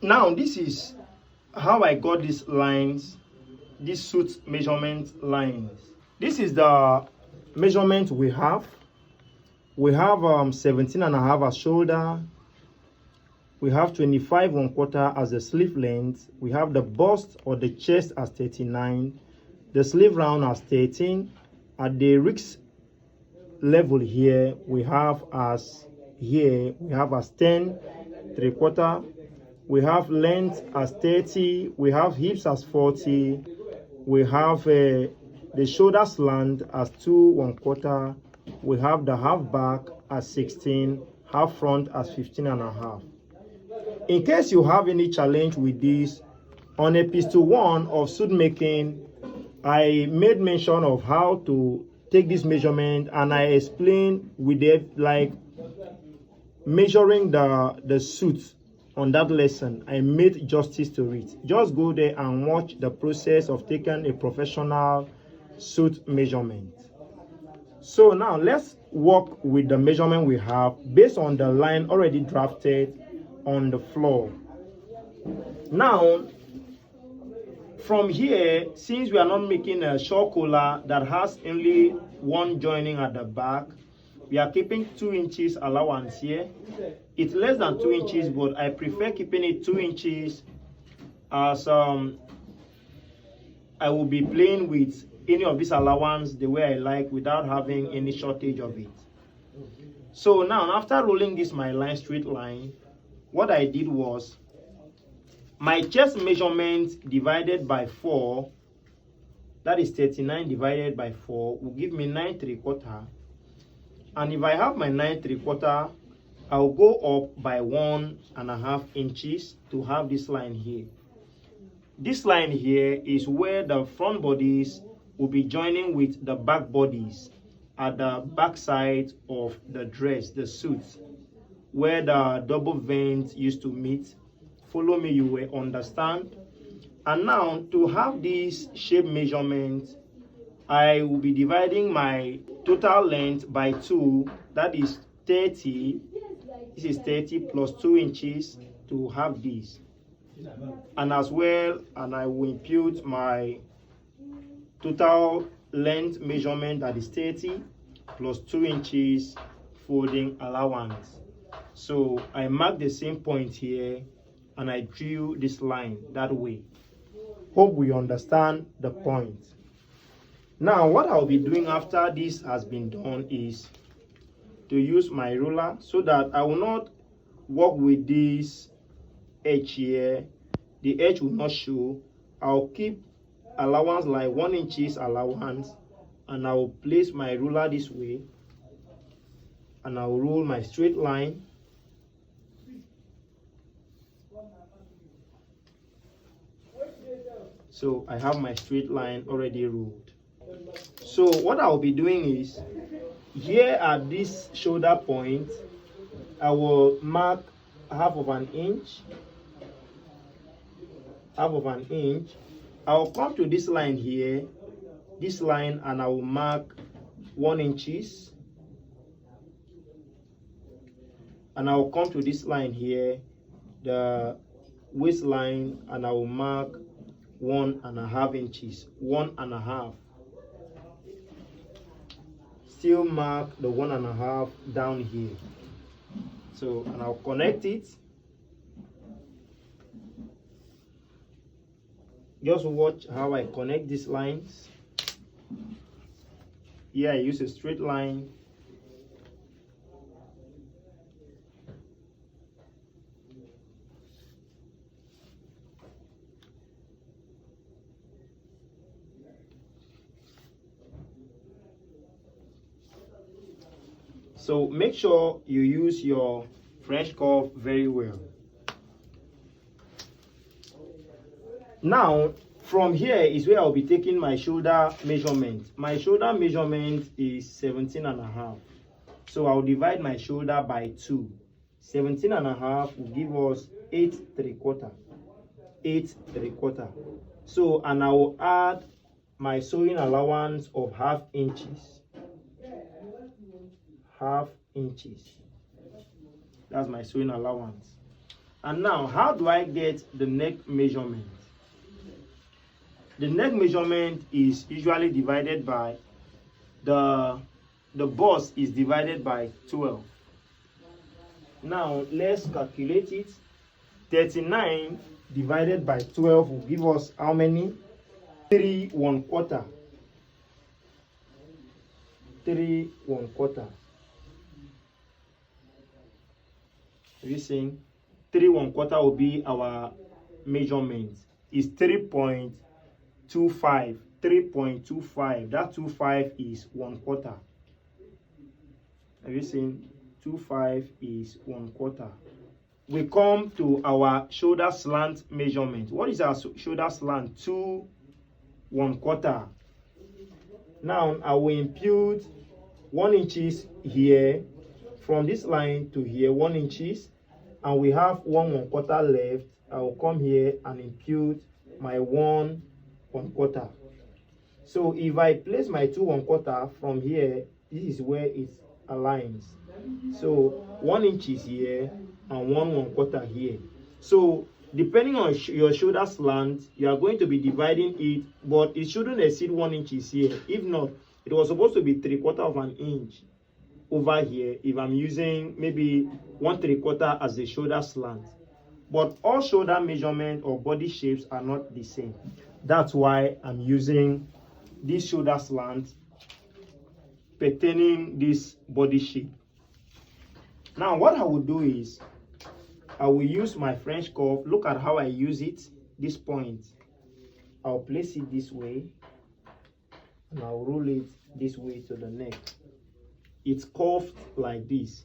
Now this is how I got these lines, these suit measurement lines. This is the measurement we have. We have 17 and a half as shoulder. We have 25 1/4 as the sleeve length. We have the bust or the chest as 39. The sleeve round as 13. At the wrist level here, we have as 10 3/4. We have length as 30. We have hips as 40. We have the shoulder slant as 2 1/4. We have the half back as 16, half front as 15 and a half. In case you have any challenge with this, on episode 1 of suit making, I made mention of how to take this measurement, and I explained with it like measuring the suit. On that lesson, I made justice to it. Just go there and watch the process of taking a professional suit measurement. So now let's work with the measurement we have based on the line already drafted on the floor. Now, from here, since we are not making a short collar that has only one joining at the back, we are keeping 2 inches allowance here. It's less than 2 inches, but I prefer keeping it 2 inches as I will be playing with any of this allowance the way I like without having any shortage of it. So now, after rolling this my line, straight line, what I did was my chest measurement divided by 4, that is 39 divided by 4, will give me 9 3/4. And if I have my 9 3/4, I'll go up by 1.5 inches to have this line here. This line here is where the front bodies will be joining with the back bodies at the back side of the dress, the suit, where the double veins used to meet. Follow me, you will understand. And now, to have this shape measurement, I will be dividing my total length by 2, that is 30. This is 30 plus 2 inches to have this. And as well, and I will impute my total length measurement, that is 30 plus 2 inches folding allowance. So I mark the same point here and I drew this line that way. Hope we understand the point. Now, what I'll be doing after this has been done is to use my ruler so that I will not work with this edge here. The edge will not show. I'll keep allowance like 1 inches allowance, and I will place my ruler this way, and I will roll my straight line. So I have my straight line already ruled. So what I'll be doing is, here at this shoulder point, I will mark half of an inch. I'll come to this line here, this line, and I will mark 1 inches. And I will come to this line here, the waistline, and I will mark 1.5 inches. 1.5. Still mark the 1.5 down here. So, and I'll connect it. Just watch how I connect these lines. Here I use a straight line. So make sure you use your French curve very well. Now, from here is where I'll be taking my shoulder measurement. My shoulder measurement is 17.5. So I'll divide my shoulder by 2. 17.5 will give us 8 3/4. 8 3/4. So, and I will add my sewing allowance of 1/2 inches. 1/2 inches. That's my sewing allowance. And now, how do I get the neck measurement? The neck measurement is usually divided by the bust is divided by 12. Now let's calculate it. 39 divided by 12 will give us how many? 3 1/4. 3 1/4. Have you seen? 3 1/4 will be our measurement. It's 3.25. 3.25. That 25 is 1/4. Have you seen? 25 is 1/4. We come to our shoulder slant measurement. What is our shoulder slant? 2 1/4. Now I will impute 1 inches here from this line to here, 1 inches, and we have 1 1/4 left. I will come here and impute my 1 1/4. So if I place my 2 1/4 from here, this is where it aligns. So 1 inch is here and 1 1/4 here. So depending on your shoulder slant, you are going to be dividing it, but it shouldn't exceed 1 inch here. If not, it was supposed to be 3/4 of an inch over here if I'm using maybe 1 3/4 as the shoulder slant. But all shoulder measurement or body shapes are not the same. That's why I'm using this shoulder slant pertaining this body shape. Now what I will do is I will use my French curve. Look at how I use it. This point, I'll place it this way and I'll roll it this way to the neck. It's curved like this.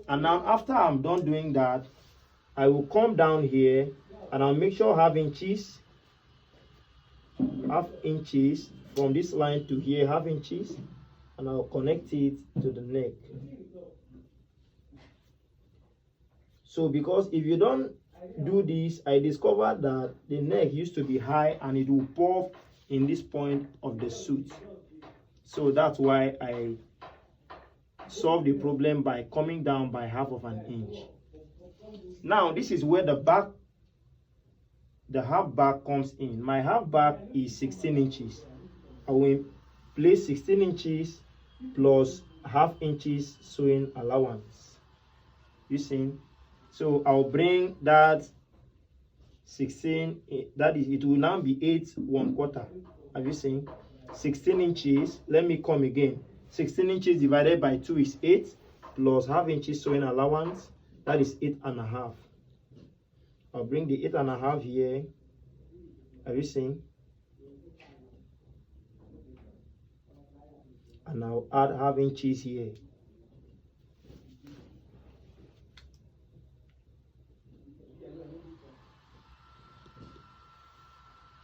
And now after I'm done doing that, I will come down here and I'll make sure half inches from this line to here, half inches, and I'll connect it to the neck. So because if you don't do this, I discovered that the neck used to be high and it will puff in this point of the suit. So that's why I solved the problem by coming down by half of an inch. Now this is where the half back comes in. My half back is 16 inches. I will place 16 inches plus half inches sewing allowance. You see? So I'll bring that 16, that is, it will now be 8 1/4. Have you seen? 16 inches. Let me come again. 16 inches divided by 2 is 8 plus half inches sewing allowance. That is 8 1/2. I'll bring the 8 1/2 here. Have you seen? And I'll add half inches here.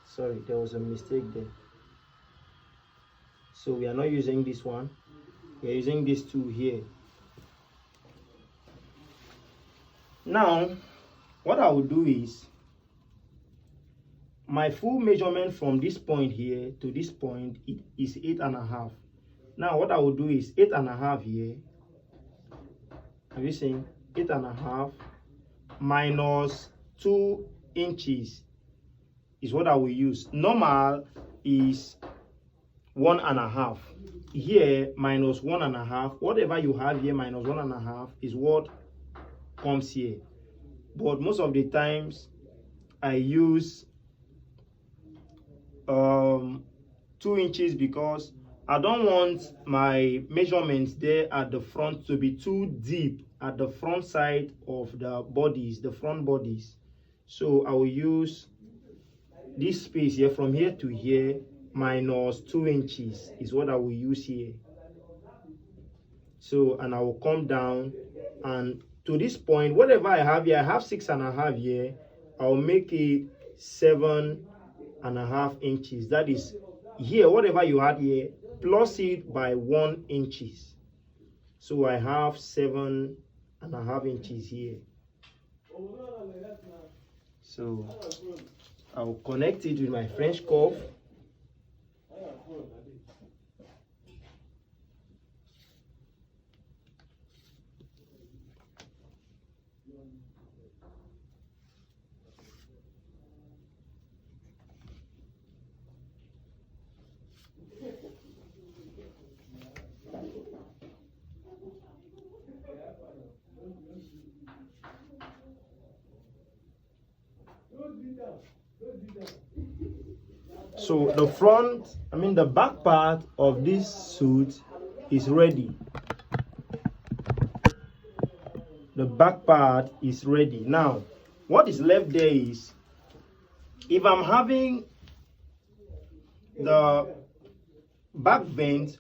Sorry, there was a mistake there. So we are not using this one. We are using these two here. Now, what I will do is, my full measurement from this point here to this point is 8 1/2. Now, what I will do is 8 1/2 here. Have you seen? 8 1/2 minus 2 inches is what I will use. Normal is 1 1/2. Here, minus 1 1/2. Whatever you have here, minus 1 1/2 is what comes here. But most of the times, I use 2 inches because I don't want my measurements there at the front to be too deep at the front side of the bodies, the front bodies. So I will use this space here from here to here minus 2 inches is what I will use here. So, and I will come down and to this point, whatever I have here, I have 6 1/2 here. I'll make it 7 1/2 inches. That is here, whatever you had here, plus it by 1 inches. So I have 7 1/2 inches here. So I will connect it with my French curve. So the back part of this suit is ready. The back part is ready. Now, what is left there is, if I'm having the back vent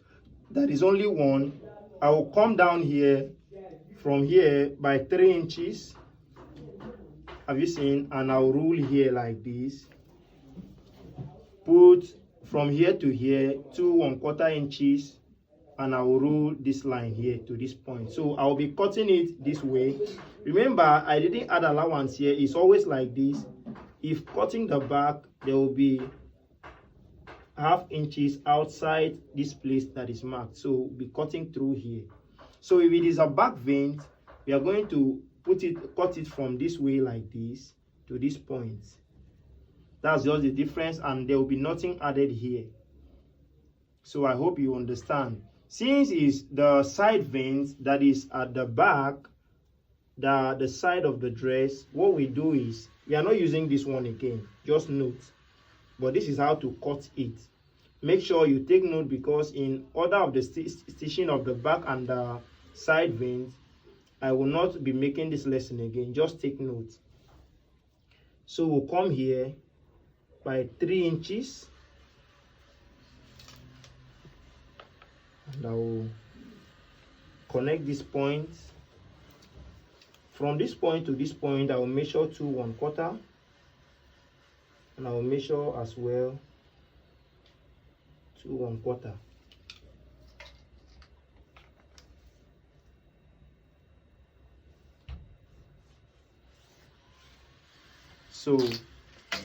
that is only one, I will come down here from here by 3 inches. Have you seen? And I'll rule here like this. Put from here to here 2 1/4 inches, and I will rule this line here to this point. So I will be cutting it this way. Remember, I didn't add allowance here. It's always like this. If cutting the back, there will be 1/2 inches outside this place that is marked. So we'll be cutting through here. So if it is a back vent, we are going to cut it from this way like this to this point. That's just the difference, and there will be nothing added here. So I hope you understand. Since it's the side vent that is at the back, the side of the dress, what we do is, we are not using this one again, just note. But this is how to cut it. Make sure you take note, because in order of the stitching of the back and the side vent, I will not be making this lesson again. Just take note. So we'll come here by 3 inches, and I will connect this point. From this point to this point, I will measure 2 1/4, and I will measure as well 2 1/4. So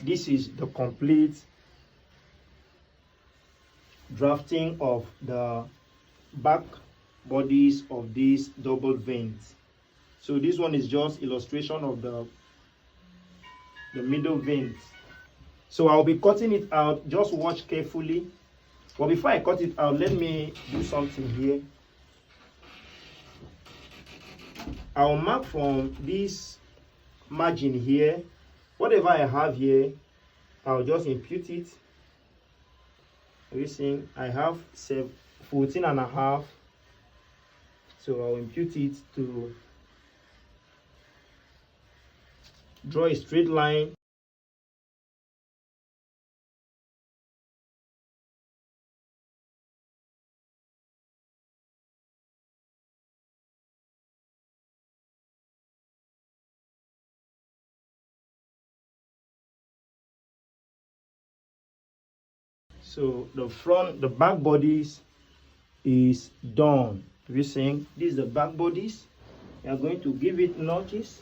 this is the complete drafting of the back bodies of these double vents. So this one is just illustration of the middle vent. So I'll be cutting it out. Just watch carefully. But before I cut it out, let me do something here. I'll mark from this margin here. Whatever I have here, I'll just impute it. Are you seeing? I have 14.5. So I'll impute it to draw a straight line. So the back bodies is done. We're saying this is the back bodies. We are going to give it notches.